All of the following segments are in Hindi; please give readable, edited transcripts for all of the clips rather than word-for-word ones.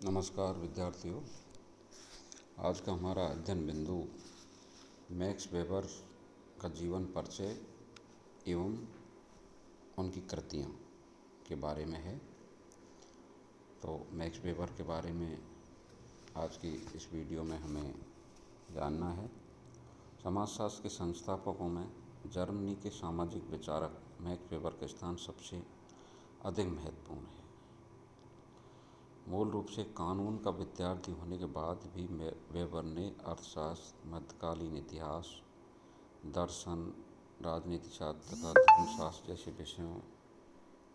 नमस्कार विद्यार्थियों। आज का हमारा अध्ययन बिंदु मैक्स वेबर का जीवन परिचय एवं उनकी कृतियाँ के बारे में है। तो मैक्स वेबर के बारे में आज की इस वीडियो में हमें जानना है। समाजशास्त्र के संस्थापकों में जर्मनी के सामाजिक विचारक मैक्स वेबर का स्थान सबसे अधिक महत्वपूर्ण है। मूल रूप से कानून का विद्यार्थी होने के बाद भी वेबर ने अर्थशास्त्र, मध्यकालीन इतिहास, दर्शन, राजनीति शास्त्र तथा धर्मशास्त्र जैसे विषयों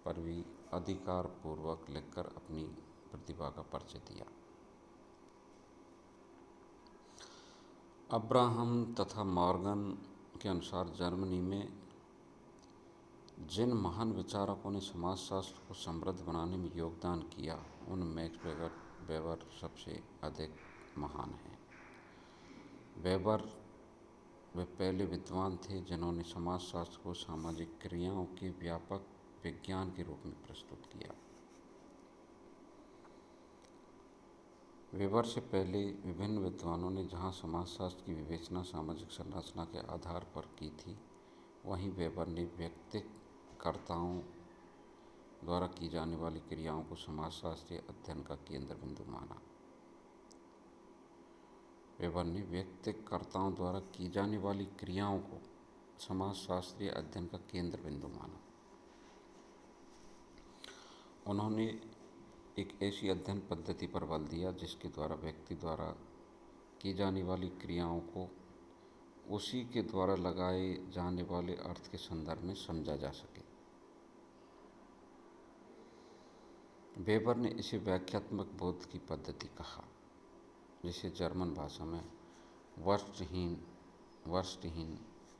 पर भी अधिकारपूर्वक लिखकर अपनी प्रतिभा का परिचय दिया। अब्राहम तथा मॉर्गन के अनुसार जर्मनी में जिन महान विचारकों ने समाजशास्त्र को समृद्ध बनाने में योगदान किया उन मैक्स वेबर सबसे अधिक महान हैं। वेबर वे पहले विद्वान थे जिन्होंने समाजशास्त्र को सामाजिक क्रियाओं के व्यापक विज्ञान के रूप में प्रस्तुत किया। वेबर से पहले विभिन्न विद्वानों ने जहाँ समाजशास्त्र की विवेचना सामाजिक संरचना के आधार पर की थी, वहीं वेबर ने व्यक्तिकर्ताओं द्वारा की जाने वाली क्रियाओं को समाजशास्त्रीय अध्ययन का केंद्र बिंदु माना। वेबर ने व्यक्तिकर्ताओं द्वारा की जाने वाली क्रियाओं को समाजशास्त्रीय अध्ययन का केंद्र बिंदु माना। उन्होंने एक ऐसी अध्ययन पद्धति पर बल दिया जिसके द्वारा व्यक्ति द्वारा की जाने वाली क्रियाओं को उसी के द्वारा लगाए जाने वाले अर्थ के संदर्भ में समझा जा सके। वेबर ने इसे व्याख्यात्मक बोध की पद्धति कहा, जिसे जर्मन भाषा में वर्स्टहीन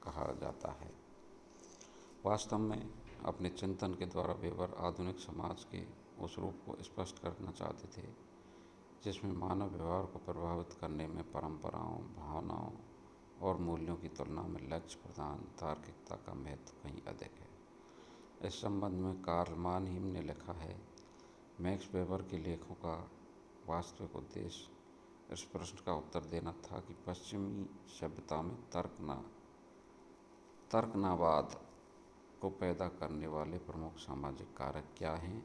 कहा जाता है। वास्तव में अपने चिंतन के द्वारा वेबर आधुनिक समाज के उस रूप को स्पष्ट करना चाहते थे जिसमें मानव व्यवहार को प्रभावित करने में परंपराओं, भावनाओं और मूल्यों की तुलना में लक्ष्य प्रदान तार्किकता का महत्व कहीं अधिक है। इस संबंध में कार्ल मानहीम ने लिखा है, मैक्स वेबर के लेखों का वास्तविक उद्देश्य इस प्रश्न का उत्तर देना था कि पश्चिमी सभ्यता में तर्कनावाद को पैदा करने वाले प्रमुख सामाजिक कारक क्या हैं।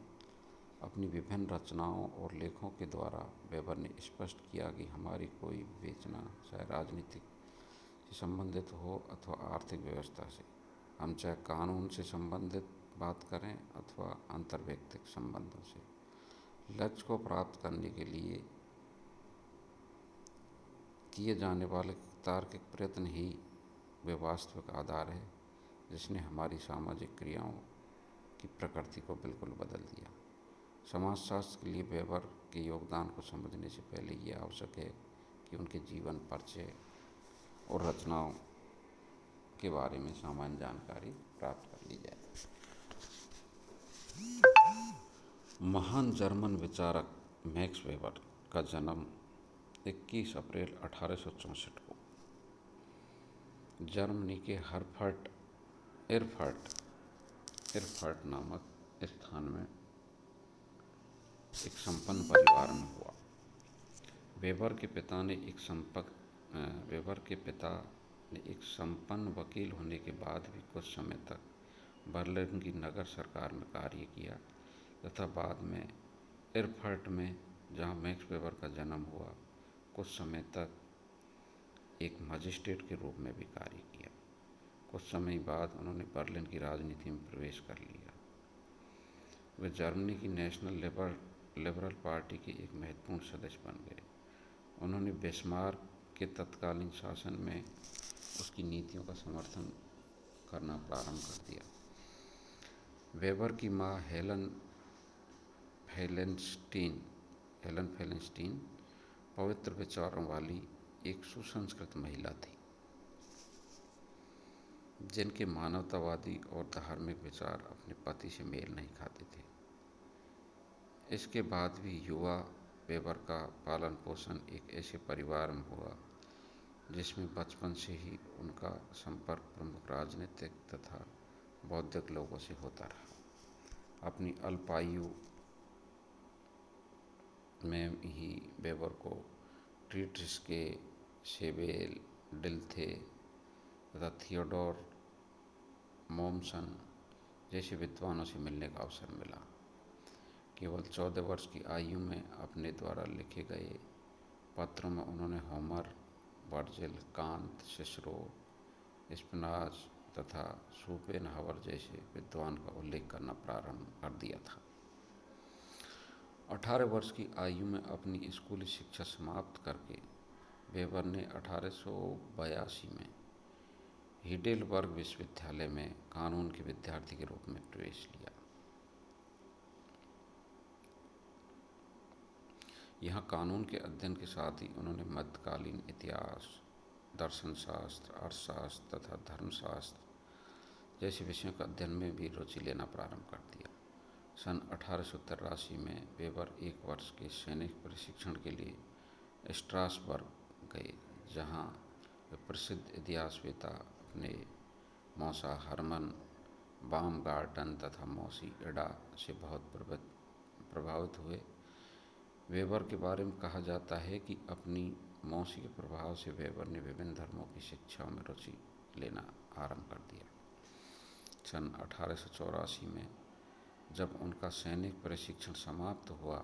अपनी विभिन्न रचनाओं और लेखों के द्वारा वेबर ने स्पष्ट किया कि हमारी कोई विवेचना चाहे राजनीतिक से संबंधित हो अथवा आर्थिक व्यवस्था से, हम चाहे कानून से संबंधित बात करें अथवा अंतर्वैयक्तिक संबंधों से, लक्ष्य को प्राप्त करने के लिए किए जाने वाले तार्किक प्रयत्न ही वे वास्तविक आधार है जिसने हमारी सामाजिक क्रियाओं की प्रकृति को बिल्कुल बदल दिया। समाजशास्त्र के लिए वेबर के योगदान को समझने से पहले ये आवश्यक है कि उनके जीवन परिचय और रचनाओं के बारे में सामान्य जानकारी प्राप्त कर ली जाए। महान जर्मन विचारक मैक्स वेबर का जन्म 21 अप्रैल 1864 को जर्मनी के इरफर्ट नामक स्थान में एक संपन्न परिवार में हुआ। वेबर के पिता ने एक संपन्न वकील होने के बाद भी कुछ समय तक बर्लिन की नगर सरकार में कार्य किया तथा बाद में इरफर्ट में, जहाँ मैक्स वेबर का जन्म हुआ, कुछ समय तक एक मजिस्ट्रेट के रूप में भी कार्य किया। कुछ समय बाद उन्होंने बर्लिन की राजनीति में प्रवेश कर लिया। वे जर्मनी की नेशनल लिबरल पार्टी के एक महत्वपूर्ण सदस्य बन गए। उन्होंने बिस्मार्क के तत्कालीन शासन में उसकी नीतियों का समर्थन करना प्रारंभ कर दिया। वेबर की मां हेलन फेलेनस्टीन पवित्र विचारों वाली एक सुसंस्कृत महिला थी, जिनके मानवतावादी और धार्मिक विचार अपने पति से मेल नहीं खाते थे। इसके बाद भी युवा वेबर का पालन पोषण एक ऐसे परिवार में हुआ जिसमें बचपन से ही उनका संपर्क प्रमुख राजनीतिक तथा बौद्धिक लोगों से होता रहा। अपनी अल्पायु में ही वेबर को ट्रीट्रिस्के, शेबेल, डिल्थे तथा थियोडोर मोमसन जैसे विद्वानों से मिलने का अवसर मिला। केवल 14 वर्ष की आयु में अपने द्वारा लिखे गए पत्रों में उन्होंने Homer, Virgil, Kant, Cicero, spinach तथा शोपेनहावर जैसे विद्वान का उल्लेख करना प्रारंभ कर दिया था। 18 वर्ष की आयु में अपनी स्कूली शिक्षा समाप्त करके वेबर ने 1882 में हिडेलबर्ग विश्वविद्यालय में कानून के विद्यार्थी के रूप में प्रवेश लिया। यहाँ कानून के अध्ययन के साथ ही उन्होंने मध्यकालीन इतिहास, दर्शनशास्त्र, अर्थशास्त्र तथा धर्मशास्त्र जैसे विषयों का अध्ययन में भी रुचि लेना प्रारंभ कर दिया। सन 1883 में वेबर एक वर्ष के सैनिक प्रशिक्षण के लिए स्ट्रासबर्ग गए, जहाँ वे प्रसिद्ध इतिहासवेत्ता अपने मौसा हरमन बामगार्टन तथा मौसी एडा से बहुत प्रभावित हुए। वेबर के बारे में कहा जाता है कि अपनी मौसी के प्रभाव से वेबर ने विभिन्न धर्मों की शिक्षाओं में रुचि लेना आरंभ कर दिया। सन 1884 में जब उनका सैनिक प्रशिक्षण समाप्त हुआ,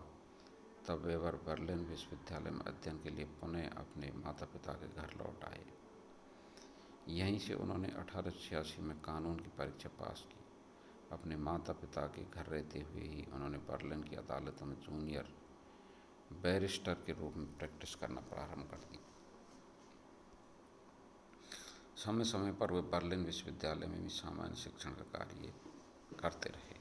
तब वेबर बर्लिन विश्वविद्यालय में अध्ययन के लिए पुनः अपने माता पिता के घर लौट आए। यहीं से उन्होंने 1886 में कानून की परीक्षा पास की। अपने माता पिता के घर रहते हुए ही उन्होंने बर्लिन की अदालतों में जूनियर बैरिस्टर के रूप में प्रैक्टिस करना प्रारंभ कर दी। समय समय पर वे बर्लिन विश्वविद्यालय में भी सामान्य शिक्षण का कार्य करते रहे।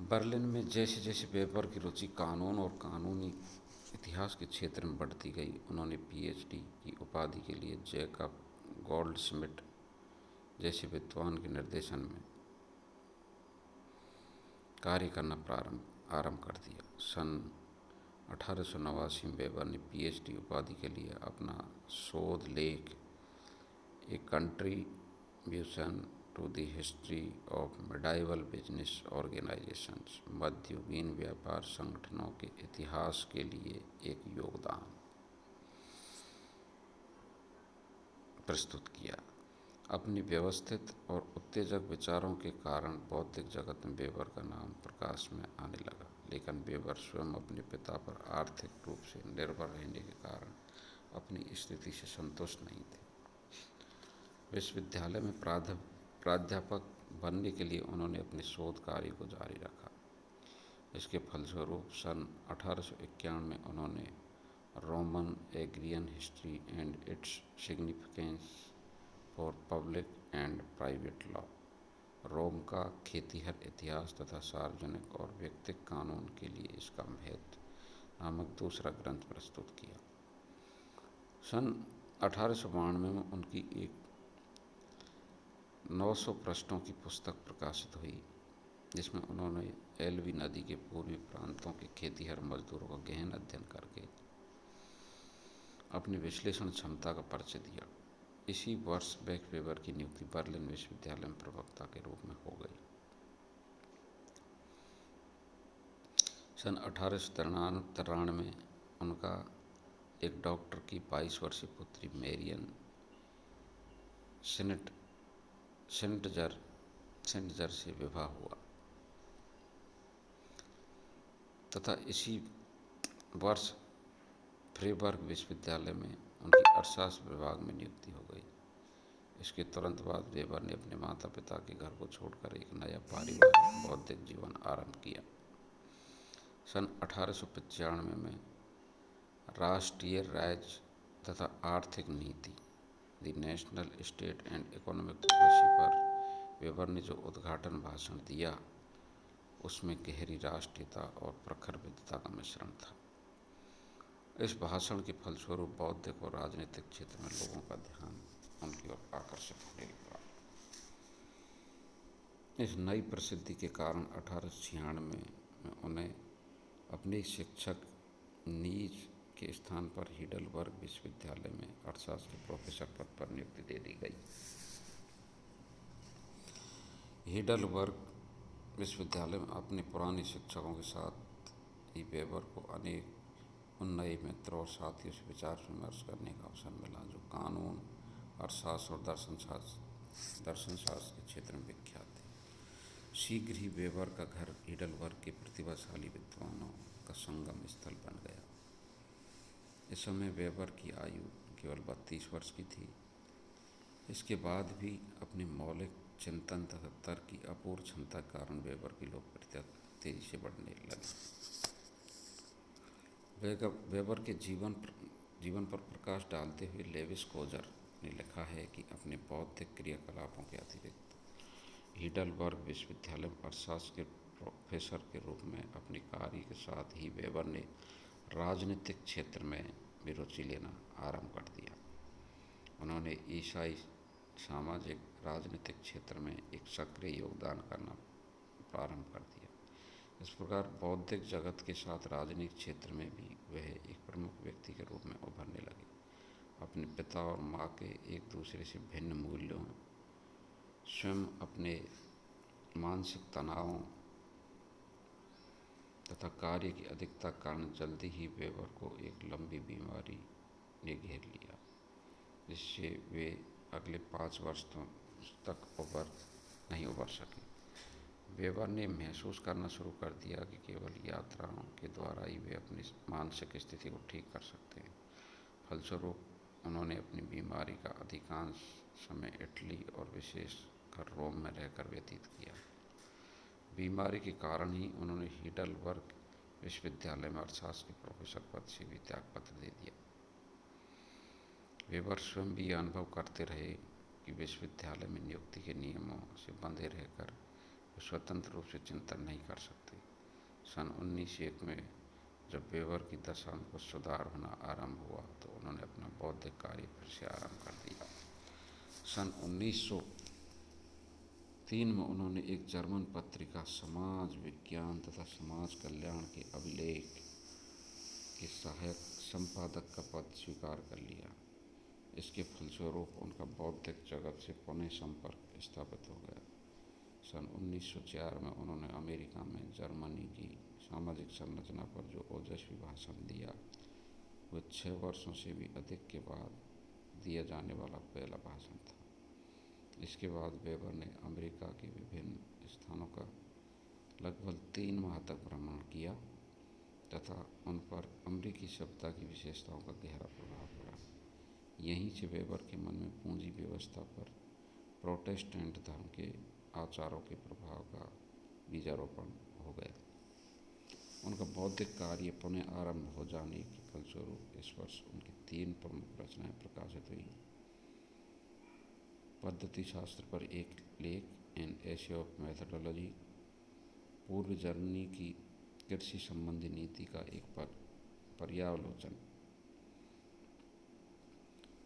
बर्लिन में जैसे जैसे वेबर की रुचि कानून और कानूनी इतिहास के क्षेत्र में बढ़ती गई, उन्होंने पीएचडी की उपाधि के लिए जैकब गोल्डस्मिट जैसे विद्वान के निर्देशन में कार्य करना आरंभ कर दिया। सन 1889 में वेबर ने पीएचडी उपाधि के लिए अपना शोध लेख a contribution to the history of medieval business organisations, मध्ययुगीन व्यापार संगठनों के इतिहास के लिए एक योगदान प्रस्तुत किया। अपनी व्यवस्थित और उत्तेजक विचारों के कारण बौद्धिक जगत में वेबर का नाम प्रकाश में आने लगा, लेकिन वेबर स्वयं अपने पिता पर आर्थिक रूप से निर्भर रहने के कारण अपनी स्थिति से संतुष्ट नहीं थे। विश्वविद्यालय में प्राध्यापक बनने के लिए उन्होंने अपने शोध कार्य को जारी रखा। इसके फलस्वरूप सन 1851 में उन्होंने Roman agrarian history and its significance for public and private law, Rome का खेतीहर इतिहास तथा सार्वजनिक और व्यक्तिगत कानून के लिए इसका महत्व नामक दूसरा ग्रंथ प्रस्तुत किया। सन 1892 में उनकी एक 900 पृष्ठों की पुस्तक प्रकाशित हुई, जिसमें उन्होंने एल्बी नदी के पूर्वी प्रांतों के खेतीहर मजदूरों का गहन अध्ययन करके अपनी विश्लेषण क्षमता का परिचय दिया। इसी वर्ष मैक्स वेबर की नियुक्ति बर्लिन विश्वविद्यालय में प्रवक्ता के रूप में हो गई। सन 1893 में उनका एक डॉक्टर की 22 वर्षीय पुत्री मेरियन सेंटजर से विवाह हुआ तथा इसी वर्ष फ्रेबर्ग विश्वविद्यालय में उनकी अर्थशास्त्र विभाग में नियुक्ति हो गई। इसके तुरंत बाद वेबर ने अपने माता पिता के घर को छोड़कर एक नया पारिवारिक बौद्धिक जीवन आरंभ किया। सन 1895 में राष्ट्रीय राज्य तथा आर्थिक नीति, the national state and economic policy पर वेबर ने जो उद्घाटन भाषण दिया, उसमें गहरी राष्ट्रीयता और प्रखर विद्वता का मिश्रण था। इस भाषण के फलस्वरूप बौद्धिक और राजनीतिक क्षेत्र में लोगों का ध्यान उनकी ओर आकर्षित होने लगा। इस नई प्रसिद्धि के कारण 1896 में उन्हें अपने शिक्षक नीज के स्थान पर हिडेलबर्ग विश्वविद्यालय में अर्थशास्त्र के प्रोफेसर पद पर नियुक्ति दे दी गई। हिडेलबर्ग विश्वविद्यालय में अपने पुराने शिक्षकों के साथ ही वेबर को अनेक उन नए मित्रों और साथियों से विचार विमर्श करने का अवसर मिला जो कानून, अर्थशास्त्र और दर्शन शास्त्र के क्षेत्र में विख्यात थे। शीघ्र ही वेबर का घर हीडलबर्ग के प्रतिभाशाली विद्वानों का संगम स्थल बन गया। इस समय वेबर की आयु केवल 32 वर्ष की थी। इसके बाद भी अपने मौलिक चिंतन तथा तर्क की अपूर्व क्षमता के कारण वेबर की लोकप्रियता तेजी से बढ़ने लगी। वेबर के जीवन पर प्रकाश डालते हुए लेविस कोजर ने लिखा है कि अपने बौद्धिक क्रियाकलापों के अतिरिक्त हीडलबर्ग विश्वविद्यालय में अर्थशास्त्र के प्रोफेसर के रूप में अपने कार्य के साथ ही वेबर ने राजनीतिक क्षेत्र में भी रुचि लेना आरंभ कर दिया। उन्होंने ईसाई सामाजिक राजनीतिक क्षेत्र में एक सक्रिय योगदान करना प्रारंभ कर दिया। इस प्रकार बौद्धिक जगत के साथ राजनीतिक क्षेत्र में भी वह एक प्रमुख व्यक्ति के रूप में उभरने लगे। अपने पिता और माँ के एक दूसरे से भिन्न मूल्यों, स्वयं अपने मानसिक तनावों तथा कार्य की अधिकता के कारण जल्दी ही वेबर को एक लंबी बीमारी ने घेर लिया, जिससे वे अगले 5 वर्ष तक नहीं उबर सके। वेबर ने महसूस करना शुरू कर दिया कि केवल यात्राओं के द्वारा ही वे अपनी मानसिक स्थिति को ठीक कर सकते हैं। फलस्वरूप उन्होंने अपनी बीमारी का अधिकांश समय इटली और विशेषकर रोम में रहकर व्यतीत किया। बीमारी के कारण ही उन्होंने हीडलबर्ग विश्वविद्यालय में अर्थशास्त्र के प्रोफेसर पद से भी त्यागपत्र दे दिया। वेबर स्वयं भी यह अनुभव करते रहे कि विश्वविद्यालय में नियुक्ति के नियमों से बंधे रहकर वे स्वतंत्र रूप से चिंतन नहीं कर सकते। सन 1901 में जब वेबर की दशा में कुछ सुधार होना आरंभ हुआ तो उन्होंने अपना बौद्धिक कार्य फिर से आरंभ कर दिया। सन 1903 में उन्होंने एक जर्मन पत्रिका समाज विज्ञान तथा समाज कल्याण के अभिलेख के सहायक संपादक का पद स्वीकार कर लिया। इसके फलस्वरूप उनका बौद्धिक जगत से पुनः संपर्क स्थापित हो गया। सन 1904 में उन्होंने अमेरिका में जर्मनी की सामाजिक संरचना पर जो ओजस्वी भाषण दिया, वह 6 वर्षों से भी अधिक के बाद दिया जाने वाला पहला भाषण था। इसके बाद वेबर ने अमेरिका के विभिन्न स्थानों का लगभग 3 माह तक भ्रमण किया तथा उन पर अमेरिकी सभ्यता की विशेषताओं का गहरा प्रभाव पड़ा। यहीं से वेबर के मन में पूंजी व्यवस्था पर प्रोटेस्टेंट धर्म के आचारों के प्रभाव का बीजारोपण हो गया। उनका बौद्धिक कार्य पुनः आरंभ हो जाने के फलस्वरूप इस वर्ष उनकी 3 प्रमुख रचनाएं प्रकाशित हुई। पद्धति शास्त्र पर एक लेख, एन एसे ऑफ मेथोडोलॉजी, पूर्व जर्मनी की कृषि संबंधी नीति का एक पर्यावलोचन,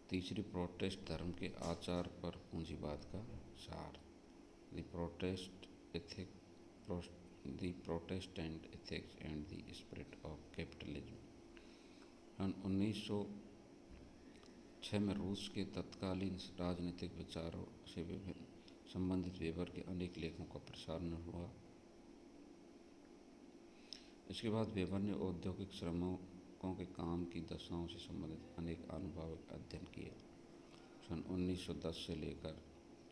तीसरी प्रोटेस्ट धर्म के आचार पर पूंजीवाद का सार, the Protestant ethics and the spirit of capitalism. सन 1906 में रूस के तत्कालीन राजनीतिक विचारों से संबंधित वेबर के अनेक लेखों का प्रसारण हुआ। इसके बाद वेबर ने औद्योगिक श्रमिकों के काम की दशाओं से संबंधित अनेक अनुभाविक अध्ययन किए। सन 1910 से लेकर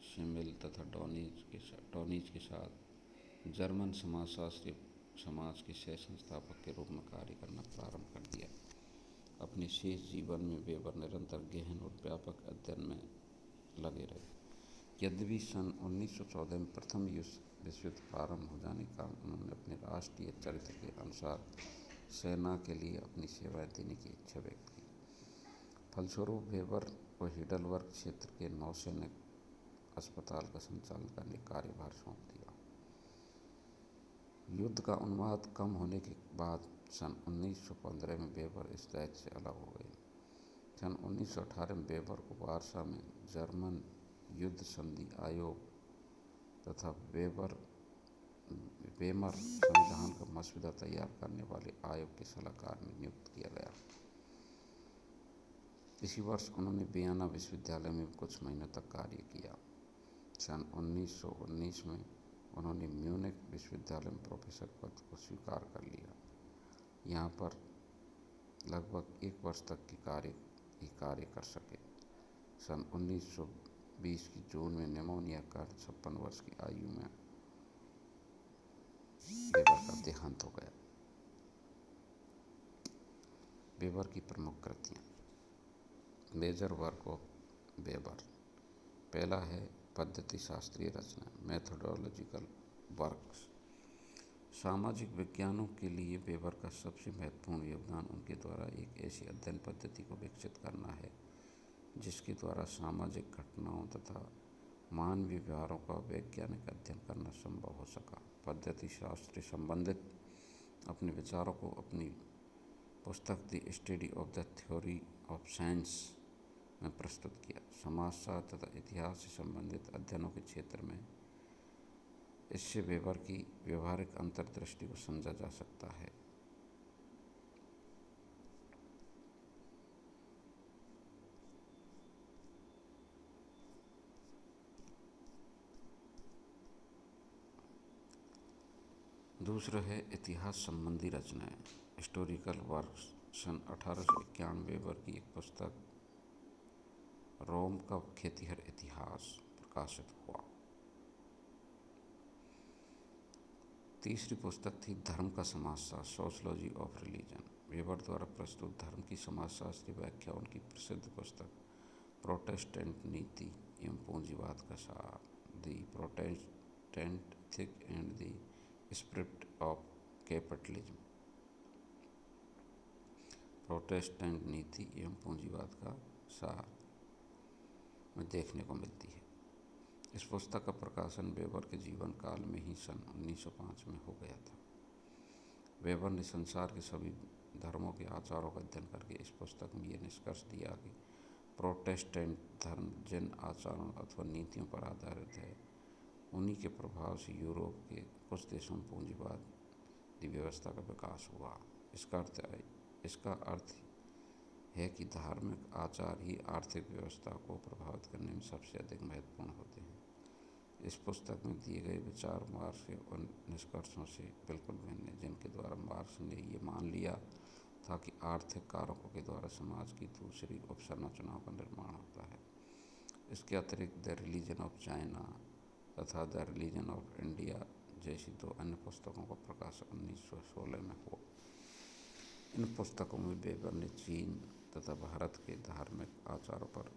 शिमेल तथा डॉनिज के साथ जर्मन समाजशास्त्री समाज के सह संस्थापक के रूप में कार्य करना प्रारंभ कर दिया। अपने शेष जीवन में वेबर निरंतर गहन और व्यापक अध्ययन में लगे रहे। यद्यपि सन 1914 में प्रथम विश्व युद्ध प्रारंभ हो जाने के कारण उन्होंने अपने राष्ट्रीय चरित्र के अनुसार सेना के लिए अपनी सेवाएं देने की इच्छा व्यक्त की। फलस्वरूप वेबर को हीडलबर्ग क्षेत्र के नौसैनिक अस्पताल का संचालन करने का कार्यभार सौंप दिया। युद्ध का उन्माद कम होने के बाद सन 1915 में वेबर इस दायित्व से अलग हो गए। सन 1918 में वेबर को वार्सा में जर्मन युद्ध संधि आयोग तथा वेमर संविधान का मसौदा तैयार करने वाले आयोग के सलाहकार में नियुक्त किया गया। इसी वर्ष उन्होंने वियना विश्वविद्यालय में कुछ महीनों तक कार्य किया। सन 1919 में उन्होंने म्यूनिख विश्वविद्यालय में प्रोफेसर पद को स्वीकार कर लिया। यहाँ पर लगभग 1 वर्ष तक की कार्य कर सके। सन 1920 की जून में निमोनिया के कारण 56 वर्ष की आयु में वेबर का देहांत हो गया। वेबर की प्रमुख कृतियाँ। Major work of Weber. पहला है पद्धति शास्त्रीय रचना, मैथोडोलॉजिकल वर्क्स। सामाजिक विज्ञानों के लिए वेबर का सबसे महत्वपूर्ण योगदान उनके द्वारा एक ऐसी अध्ययन पद्धति को विकसित करना है जिसके द्वारा सामाजिक घटनाओं तथा मानवीय व्यवहारों का वैज्ञानिक अध्ययन करना संभव हो सका। पद्धति शास्त्र से संबंधित अपने विचारों को अपनी पुस्तक the study of the theory of science में प्रस्तुत किया। समाजशास्त्र तथा इतिहास से संबंधित अध्ययनों के क्षेत्र में इससे वेबर की व्यवहारिक अंतर्दृष्टि को समझा जा सकता है। दूसरा है इतिहास संबंधी रचनाएं, हिस्टोरिकल वर्क्स। सन 1891 वेबर की एक पुस्तक रोम का खेतिहर इतिहास प्रकाशित हुआ। तीसरी पुस्तक थी धर्म का समाजशास्त्र, सोशियोलॉजी ऑफ रिलीजन। वेबर द्वारा प्रस्तुत धर्म की समाजशास्त्रीय व्याख्या उनकी प्रसिद्ध पुस्तक प्रोटेस्टेंट नीति एवं पूंजीवाद का सार, the Protestant ethic and the spirit of capitalism. Protestant नीति एवं पूंजीवाद का सार में देखने को मिलती है। इस पुस्तक का प्रकाशन वेबर के जीवन काल में ही सन 1905 में हो गया था। वेबर ने संसार के सभी धर्मों के आचारों का अध्ययन करके इस पुस्तक में यह निष्कर्ष दिया कि प्रोटेस्टेंट धर्म जिन आचारों अथवा नीतियों पर आधारित है उन्हीं के प्रभाव से यूरोप के कुछ देशों में पूंजीवाद की व्यवस्था का विकास हुआ। इसका अर्थ है कि धार्मिक आचार ही आर्थिक व्यवस्था को प्रभावित करने में सबसे अधिक महत्वपूर्ण होते हैं। इस पुस्तक में दिए गए विचार मार्क्स के उन निष्कर्षों से बिल्कुल भिन्न है जिनके द्वारा मार्क्स ने ये मान लिया था कि आर्थिक कारकों के द्वारा समाज की दूसरी उपसंरचनाओं का निर्माण होता है। इसके अतिरिक्त द रिलीजन ऑफ चाइना तथा द रिलीजन ऑफ इंडिया जैसी 2 अन्य पुस्तकों का प्रकाशन 1916 में हुआ। इन पुस्तकों में वेबर ने चीन तथा भारत के धार्मिक आचारों पर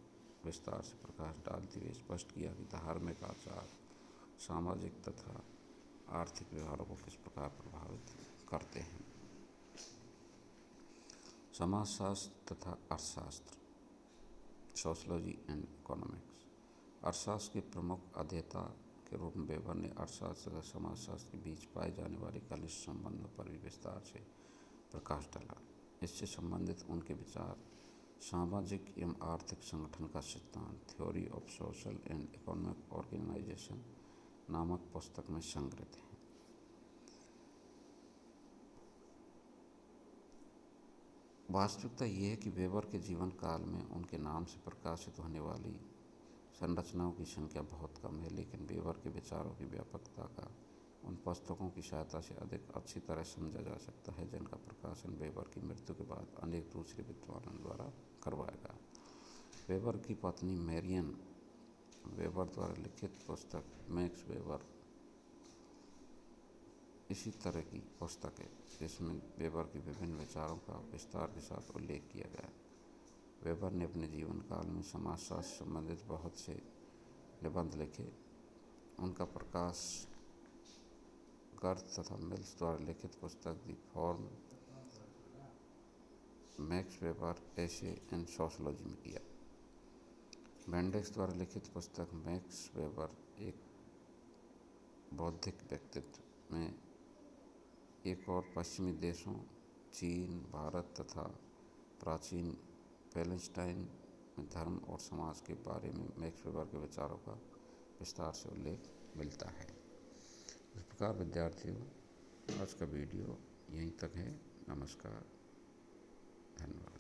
विस्तार से प्रकाश डालते हुए स्पष्ट किया कि धार्मिक आचार सामाजिक तथा आर्थिक व्यवहारों को किस प्रकार प्रभावित करते हैं। समाजशास्त्र तथा अर्थशास्त्र, सोशियोलॉजी एंड इकोनॉमिक्स। अर्थशास्त्र के प्रमुख अध्येता के रूप में वेबर ने अर्थशास्त्र तथा समाजशास्त्र के बीच पाए जाने वाले घनिष्ठ संबंधों पर भी विस्तार से प्रकाश डाला। इससे संबंधित उनके विचार सामाजिक एवं आर्थिक संगठन का सिद्धांत, theory of social and economic organisation नामक पुस्तक में संग्रहित हैं। वास्तविकता यह है कि वेबर के जीवन काल में उनके नाम से प्रकाशित होने वाली संरचनाओं की संख्या बहुत कम है, लेकिन वेबर के विचारों की व्यापकता का उन पुस्तकों की सहायता से अधिक अच्छी तरह समझा जा सकता है जिनका प्रकाशन वेबर की मृत्यु के बाद अनेक दूसरे विद्वानों द्वारा करवाया गया। वेबर की पत्नी मैरियन वेबर द्वारा लिखित पुस्तक मैक्स वेबर इसी तरह की पुस्तक है जिसमें वेबर के विभिन्न विचारों का विस्तार के साथ उल्लेख किया गया है। वेबर ने अपने जीवन काल में समाजशास्त्र से संबंधित बहुत से निबंध लिखे। उनका प्रकाश गर्थ तथा मिल्स द्वारा लिखित पुस्तक दी फॉर्म मैक्स वेबर ऐसे इन सोशियोलॉजी में किया। बेंडेक्स द्वारा लिखित पुस्तक मैक्स वेबर एक बौद्धिक व्यक्तित्व में एक और पश्चिमी देशों चीन, भारत तथा प्राचीन पैलेस्टाइन में धर्म और समाज के बारे में मैक्स वेबर के विचारों का विस्तार से उल्लेख मिलता है। इस प्रकार विद्यार्थियों, आज का वीडियो यहीं तक है। नमस्कार, धन्यवाद।